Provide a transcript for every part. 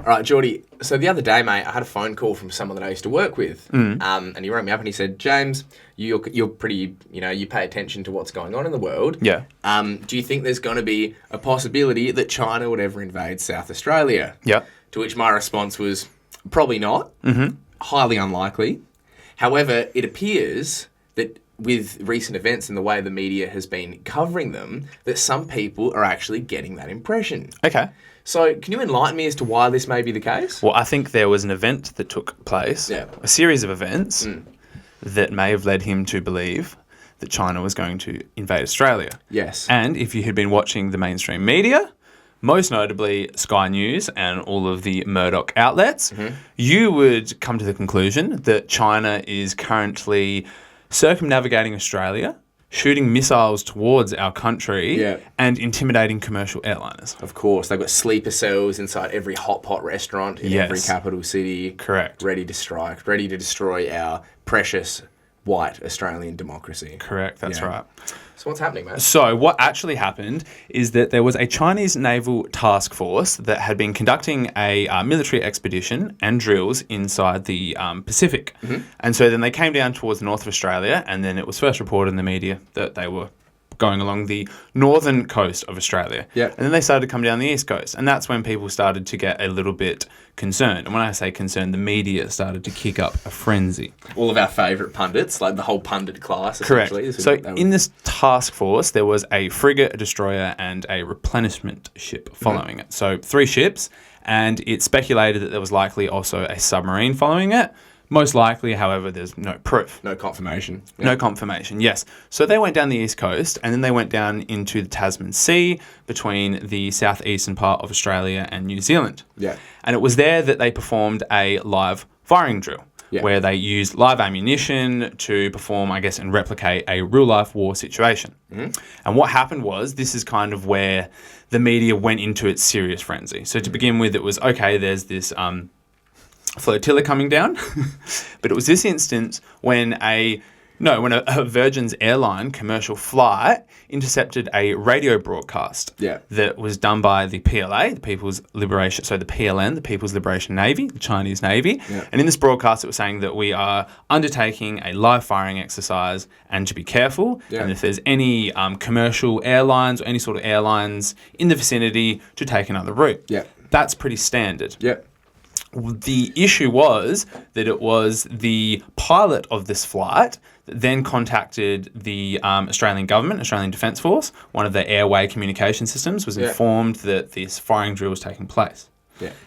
All right, Geordie. So the other day, mate, I had a phone call from someone that I used to work with, and he rang me up and he said, "James, you're pretty, you pay attention to what's going on in the world. Yeah. Do you think there's going to be a possibility that China would ever invade South Australia?" Yeah. To which my response was, "Probably not. Highly unlikely. However, it appears that with recent events and the way the media has been covering them, that some people are actually getting that impression." Okay. So, can you enlighten me as to why this may be the case? Well, I think there was an event that took place, a series of events that may have led him to believe that China was going to invade Australia. Yes. And if you had been watching the mainstream media, most notably Sky News and all of the Murdoch outlets, you would come to the conclusion that China is currently circumnavigating Australia, shooting missiles towards our country, and intimidating commercial airliners. Of course, they've got sleeper cells inside every hot pot restaurant in every capital city. Correct. Ready to strike, ready to destroy our precious white Australian democracy. Correct, that's right. So what's happening, mate? So what actually happened is that there was a Chinese naval task force that had been conducting a military expedition and drills inside the Pacific. And so then they came down towards the north of Australia, and then it was first reported in the media that they were going along the northern coast of Australia. And then they started to come down the east coast. And that's when people started to get a little bit concerned. And when I say concerned, the media started to kick up a frenzy. All of our favourite pundits, like the whole pundit class, Correct. essentially. So in this task force, there was a frigate, a destroyer, and a replenishment ship following it. So 3 ships, and it's speculated that there was likely also a submarine following it. Most likely, however, there's no proof. No confirmation. No confirmation, yes. So they went down the east coast, and then they went down into the Tasman Sea between the southeastern part of Australia and New Zealand. And it was there that they performed a live firing drill, where they used live ammunition to perform, I guess, and replicate a real-life war situation. And what happened was, this is kind of where the media went into its serious frenzy. So to begin with, it was, okay, there's this flotilla coming down, but it was this instance when a Virgin's airline commercial flight intercepted a radio broadcast that was done by the PLA, the People's Liberation, so the PLN, the People's Liberation Navy, the Chinese Navy. And in this broadcast, it was saying that we are undertaking a live firing exercise and to be careful. And if there's any commercial airlines or any sort of airlines in the vicinity, to take another route. That's pretty standard. The issue was that it was the pilot of this flight that then contacted the Australian government, Australian Defence Force. One of their airway communication systems was informed that this firing drill was taking place.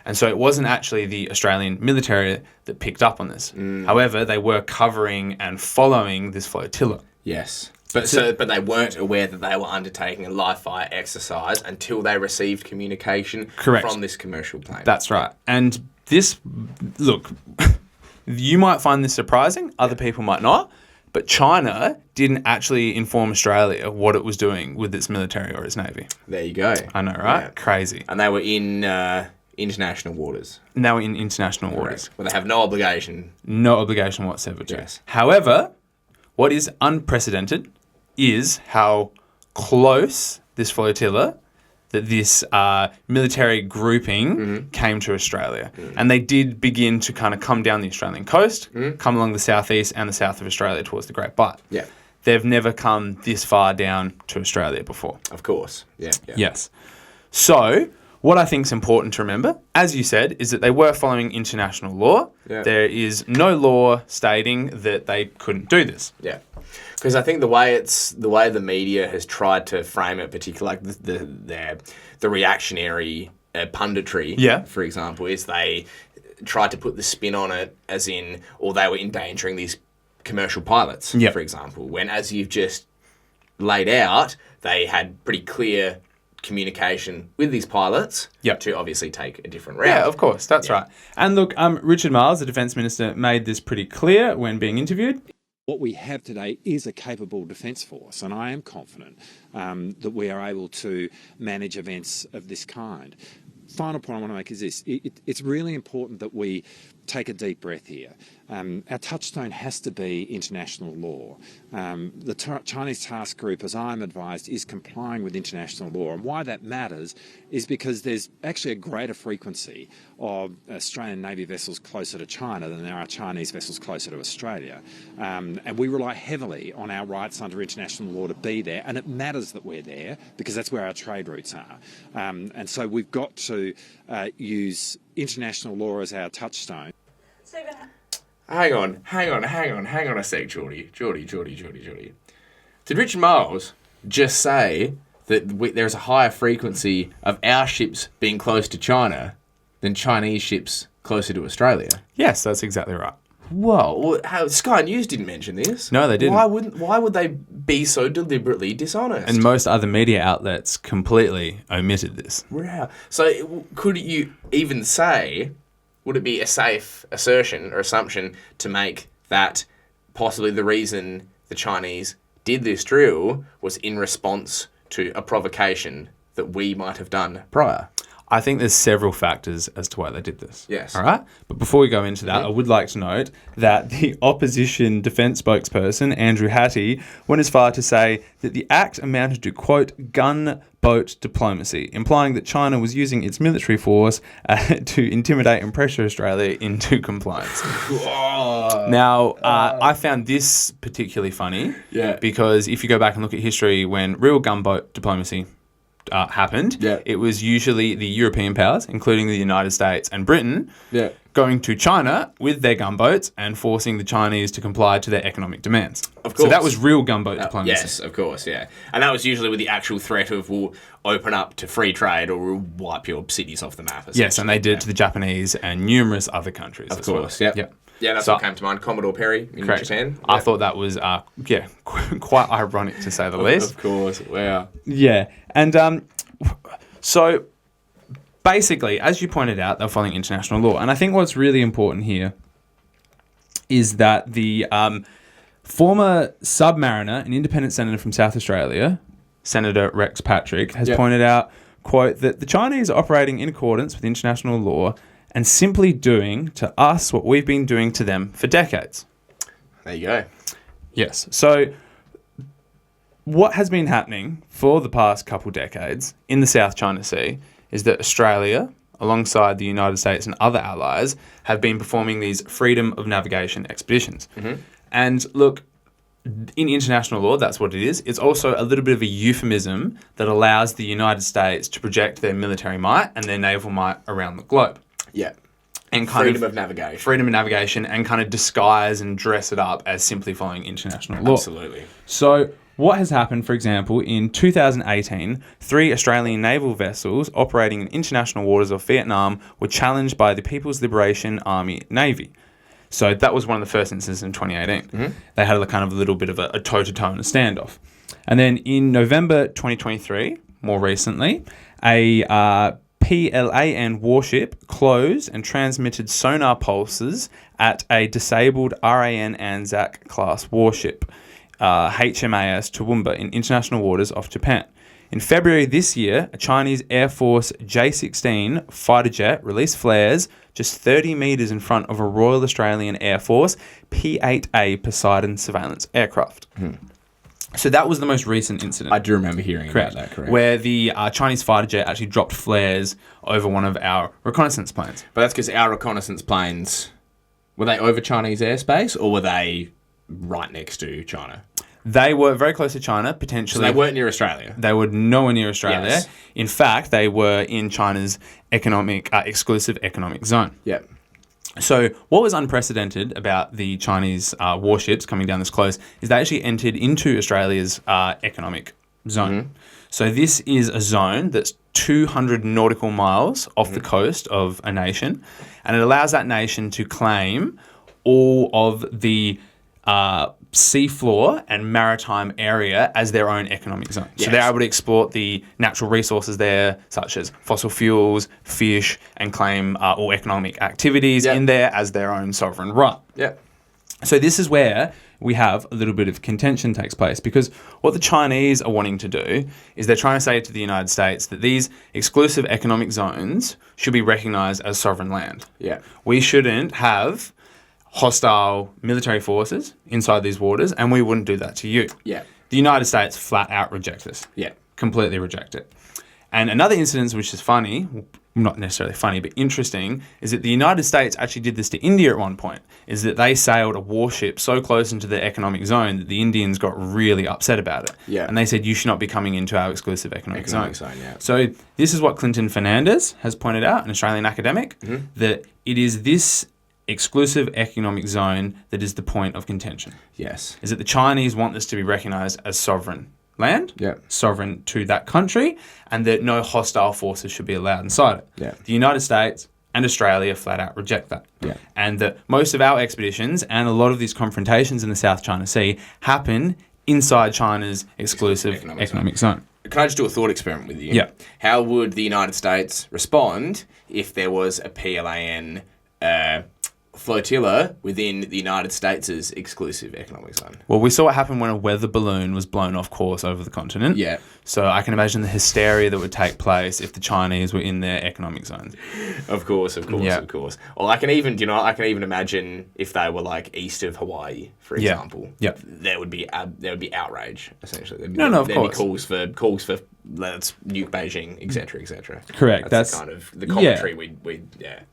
And so it wasn't actually the Australian military that picked up on this. However, they were covering and following this flotilla. But they weren't aware that they were undertaking a live fire exercise until they received communication from this commercial plane. That's right. And this, look, you might find this surprising, other people might not, but China didn't actually inform Australia what it was doing with its military or its navy. There you go. I know, right? Crazy. And they were in international waters. And they were in international waters. Well, they have no obligation. No obligation whatsoever to. However, what is unprecedented is how close this flotilla, that this military grouping came to Australia. And they did begin to kind of come down the Australian coast, come along the southeast and the south of Australia towards the Great Bight. They've never come this far down to Australia before. Of course. Yes. So what I think is important to remember, as you said, is that they were following international law. There is no law stating that they couldn't do this. Because I think the way the media has tried to frame it, particularly like the reactionary punditry, for example, is they tried to put the spin on it as in, or they were endangering these commercial pilots, for example, when, as you've just laid out, they had pretty clear communication with these pilots to obviously take a different route. Yeah, of course, that's right. And look, Richard Marles, the Defence Minister, made this pretty clear when being interviewed. What we have today is a capable defence force, and I am confident that we are able to manage events of this kind. Final point I want to make is this. It's really important that we take a deep breath here. Our touchstone has to be international law. The Chinese task group, as I'm advised, is complying with international law. And why that matters is because there's actually a greater frequency of Australian Navy vessels closer to China than there are Chinese vessels closer to Australia. And we rely heavily on our rights under international law to be there. And it matters that we're there because that's where our trade routes are. And so we've got to use international law as our touchstone. Stephen. Hang on a sec, Geordie. Did Richard Miles just say that there's a higher frequency of our ships being close to China than Chinese ships closer to Australia? Yes, that's exactly right. Whoa, Sky News didn't mention this. No, they didn't. Why would they be so deliberately dishonest? And most other media outlets completely omitted this. Wow. So could you even say... Would it be a safe assertion or assumption to make that possibly the reason the Chinese did this drill was in response to a provocation that we might have done prior? I think there's several factors as to why they did this. Yes. All right? But before we go into that, I would like to note that the opposition defence spokesperson, Andrew Hattie, went as far to say that the act amounted to, quote, gunboat diplomacy, implying that China was using its military force to intimidate and pressure Australia into compliance. Now, I found this particularly funny because if you go back and look at history, when real gunboat diplomacy happened, it was usually the European powers, including the United States and Britain, going to China with their gunboats and forcing the Chinese to comply to their economic demands. Of course. So that was real gunboat diplomacy. Yes, of course, yeah. And that was usually with the actual threat of we'll open up to free trade or we'll wipe your cities off the map. Yes, and they did it to the Japanese and numerous other countries. Of course, yep. Yeah, that's what came to mind. Commodore Perry in Japan. I thought that was, quite ironic to say the least. Of course, wow. Yeah, and so basically, as you pointed out, they're following international law. And I think what's really important here is that the former submariner and independent senator from South Australia, Senator Rex Patrick, has pointed out, quote, that the Chinese are operating in accordance with international law and simply doing to us what we've been doing to them for decades. There you go. Yes. So what has been happening for the past couple decades in the South China Sea is that Australia, alongside the United States and other allies, have been performing these freedom of navigation expeditions. Mm-hmm. And look, in international law, that's what it is. It's also a little bit of a euphemism that allows the United States to project their military might and their naval might around the globe. Yeah. And freedom of navigation. Freedom of navigation and kind of disguise and dress it up as simply following international law. Absolutely. So what has happened, for example, in 2018, 3 Australian naval vessels operating in international waters of Vietnam were challenged by the People's Liberation Army Navy. So that was one of the first instances in 2018. Mm-hmm. They had a kind of a little bit of a toe-to-toe and a standoff. And then in November 2023, more recently, a PLAN warship closed and transmitted sonar pulses at a disabled RAN Anzac class warship, HMAS Toowoomba, in international waters off Japan. In February this year, a Chinese Air Force J-16 fighter jet released flares just 30 metres in front of a Royal Australian Air Force P-8A Poseidon surveillance aircraft. So that was the most recent incident. I do remember hearing about that, correct. Where the Chinese fighter jet actually dropped flares over one of our reconnaissance planes. But that's because our reconnaissance planes, were they over Chinese airspace or were they right next to China? They were very close to China, potentially. So they weren't near Australia? They were nowhere near Australia. Yes. In fact, they were in China's exclusive economic zone. Yep. So what was unprecedented about the Chinese warships coming down this close is they actually entered into Australia's economic zone. Mm-hmm. So this is a zone that's 200 nautical miles off the coast of a nation, and it allows that nation to claim all of the seafloor and maritime area as their own economic zone. Yes. So they're able to exploit the natural resources there, such as fossil fuels, fish, and claim all economic activities in there as their own sovereign right. Yep. So this is where we have a little bit of contention takes place, because what the Chinese are wanting to do is they're trying to say to the United States that these exclusive economic zones should be recognised as sovereign land. Yeah. We shouldn't have hostile military forces inside these waters, and we wouldn't do that to you. Yeah. The United States flat out reject this. Yeah. Completely reject it. And another incident which is funny, not necessarily funny, but interesting, is that the United States actually did this to India at one point, is that they sailed a warship so close into the economic zone that the Indians got really upset about it. Yeah. And they said, you should not be coming into our exclusive economic zone. Yeah. So this is what Clinton Fernandez has pointed out, an Australian academic, that it is this exclusive economic zone that is the point of contention. Yes. Is that the Chinese want this to be recognised as sovereign land, sovereign to that country, and that no hostile forces should be allowed inside it. Yeah. The United States and Australia flat out reject that. Yeah. And that most of our expeditions and a lot of these confrontations in the South China Sea happen inside China's exclusive economic zone. Can I just do a thought experiment with you? Yeah. How would the United States respond if there was a PLAN flotilla within the United States' exclusive economic zone? Well, we saw what happened when a weather balloon was blown off course over the continent. Yeah. So I can imagine the hysteria that would take place if the Chinese were in their economic zones. Of course. Well, I can even imagine if they were like east of Hawaii, for example. Yeah. There would be outrage essentially. Of there'd course. be calls for let's nuke Beijing, etc., etc. Correct. That's kind of the commentary we.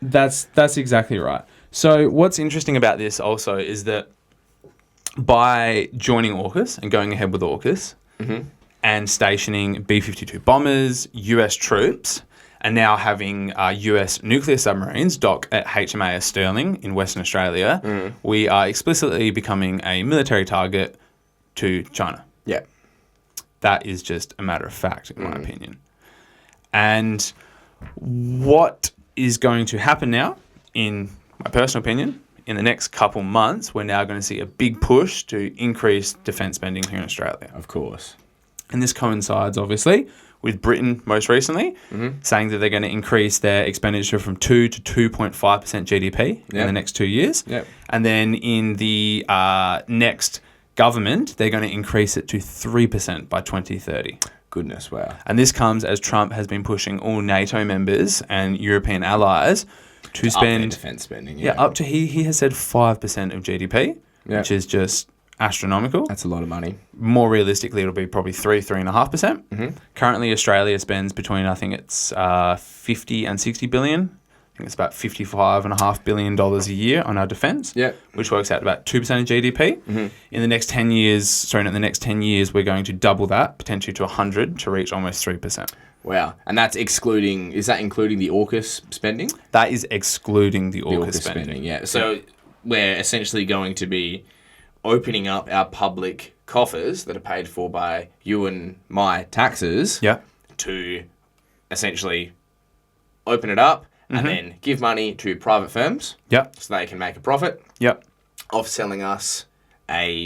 That's exactly right. So what's interesting about this also is that by joining AUKUS and going ahead with AUKUS and stationing B-52 bombers, US troops, and now having US nuclear submarines dock at HMAS Stirling in Western Australia, we are explicitly becoming a military target to China. Yeah. That is just a matter of fact, in my opinion. And what is going to happen now, in my personal opinion, in the next couple months, we're now going to see a big push to increase defence spending here in Australia. Of course. And this coincides, obviously, with Britain most recently, saying that they're going to increase their expenditure from 2 to 2.5% GDP in the next 2 years. Yep. And then in the next government, they're going to increase it to 3% by 2030. Goodness, wow. And this comes as Trump has been pushing all NATO members and European allies to spend defence spending. up to he has said 5% of GDP, which is just astronomical. That's a lot of money. More realistically, it'll be probably 3.5%. Currently, Australia spends between, I think it's 50 and 60 billion. I think it's about $55.5 billion a year on our defence, which works out about 2% of GDP. In the next 10 years, we're going to double that, potentially to 100, to reach almost 3%. Wow. And that's excluding, is that including the AUKUS spending? That is excluding the AUKUS spending. Yeah. So we're essentially going to be opening up our public coffers that are paid for by you and my taxes to essentially open it up and then give money to private firms so they can make a profit of selling us the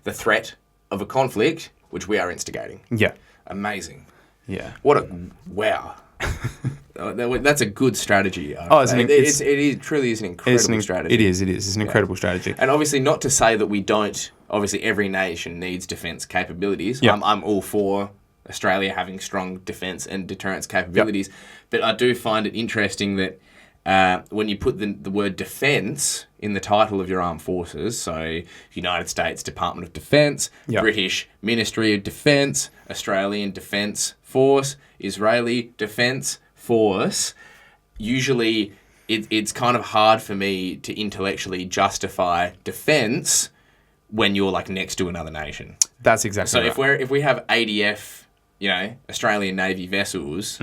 threat of a conflict which we are instigating. Yeah. Amazing. Yeah. Wow. That's a good strategy. It truly is an incredible strategy. It is. It's an incredible strategy. And obviously not to say that we don't, obviously every nation needs defence capabilities. Yeah. I'm all for Australia having strong defence and deterrence capabilities. But I do find it interesting that when you put the word defence in the title of your armed forces, so United States Department of Defence, British Ministry of Defence, Australian Defence Force, Israeli Defence Force, usually it's kind of hard for me to intellectually justify defence when you're like next to another nation. That's exactly right. So if we have ADF, Australian Navy vessels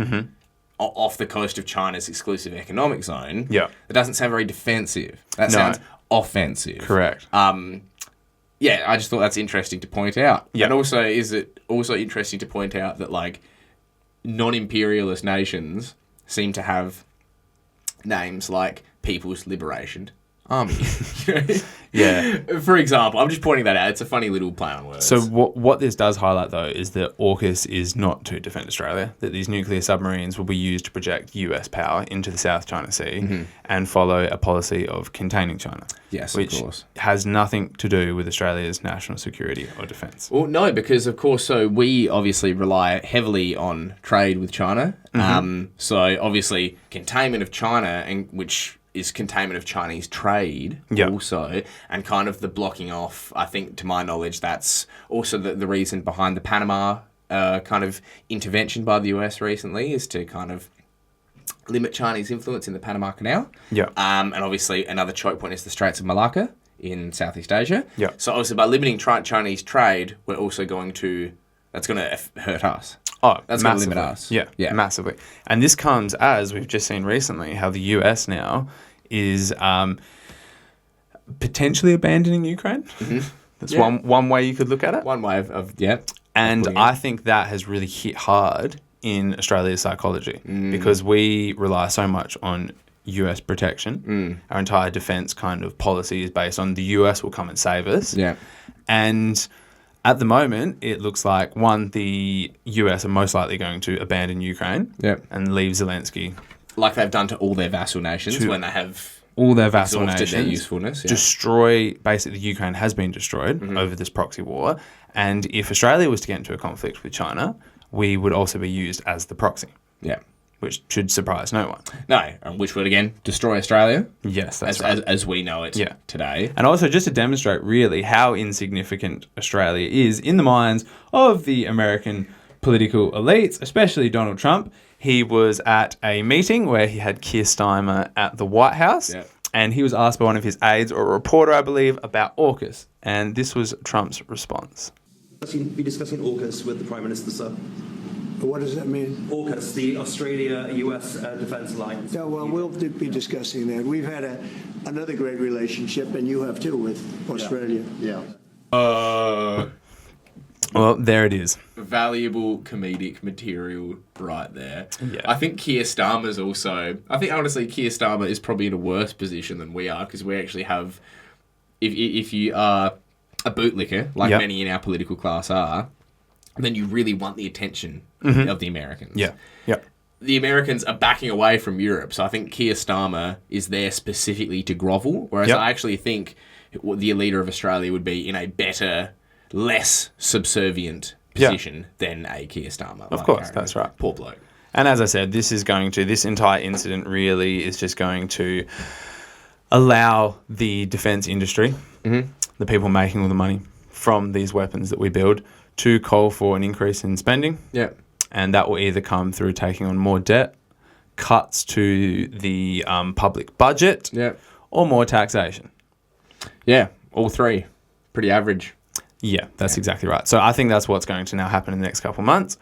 off the coast of China's exclusive economic zone, that doesn't sound very defensive. That sounds offensive. Correct. I just thought that's interesting to point out. And also, is it also interesting to point out that like non-imperialist nations seem to have names like People's Liberation Army. Yeah. For example, I'm just pointing that out. It's a funny little play on words. So what this does highlight, though, is that AUKUS is not to defend Australia, that these nuclear submarines will be used to project US power into the South China Sea and follow a policy of containing China. Yes, which of course. Has nothing to do with Australia's national security or defence. Well, no, because, of course, so we obviously rely heavily on trade with China. So, obviously, containment of China, and which is containment of Chinese trade also, and kind of the blocking off, I think, to my knowledge, that's also the reason behind the Panama kind of intervention by the US recently, is to kind of limit Chinese influence in the Panama Canal. Yeah. And obviously another choke point is the Straits of Malacca in Southeast Asia. Yeah. So obviously by limiting Chinese trade, we're also going to, that's going to hurt us. Oh, that's going to limit us. Yeah, massively. And this comes as we've just seen recently how the US now is potentially abandoning Ukraine. That's one way you could look at it. One way of And I think that has really hit hard in Australia's psychology because we rely so much on US protection. Our entire defence kind of policy is based on the US will come and save us. Yeah. And at the moment, it looks like, one, the US are most likely going to abandon Ukraine and leave Zelensky. Like they've done to all their vassal nations when they have all their vassal nations, their usefulness. Yeah. Destroy, basically Ukraine has been destroyed over this proxy war. And if Australia was to get into a conflict with China, we would also be used as the proxy. Yeah. Which should surprise no one. No, and which would, again, destroy Australia. Yes, that's right. As we know it today. And also just to demonstrate really how insignificant Australia is in the minds of the American political elites, especially Donald Trump. He was at a meeting where he had Keir Starmer at the White House. Yeah. And he was asked by one of his aides, or a reporter, I believe, about AUKUS. And this was Trump's response. Be discussing AUKUS with the Prime Minister, sir. What does that mean? AUKUS, the Australia-US Defence Alliance. Yeah, well, we'll be discussing that. We've had another great relationship, and you have too, with Australia. Yeah. Well, there it is. Valuable comedic material right there. Yeah. I think Keir Starmer's also... I think, honestly, Keir Starmer is probably in a worse position than we are, because we actually have... If you are a bootlicker, like many in our political class are, then you really want the attention of the Americans. Yeah. Yeah. The Americans are backing away from Europe, so I think Keir Starmer is there specifically to grovel, whereas I actually think the leader of Australia would be in a better, less subservient position than a Keir Starmer. Of course, that's right. Poor bloke. And as I said, this entire incident really is just going to allow the defence industry, the people making all the money from these weapons that we build, to call for an increase in spending. Yeah. And that will either come through taking on more debt, cuts to the public budget, or more taxation. Yeah, all three. Pretty average. Yeah, that's exactly right. So I think that's what's going to now happen in the next couple of months.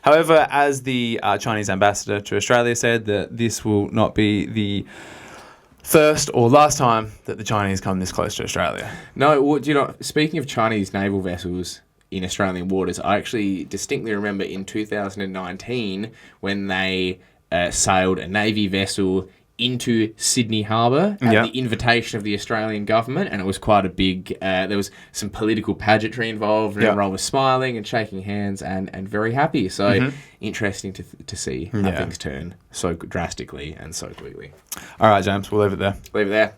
However, as the Chinese ambassador to Australia said, that this will not be the first or last time that the Chinese come this close to Australia. No, well, speaking of Chinese naval vessels in Australian waters, I actually distinctly remember in 2019 when they sailed a Navy vessel into Sydney Harbour at the invitation of the Australian government, and it was quite a big... there was some political pageantry involved, and everyone was smiling and shaking hands and very happy. So interesting to see how things turn so drastically and so quickly. All right, James, we'll leave it there. Leave it there.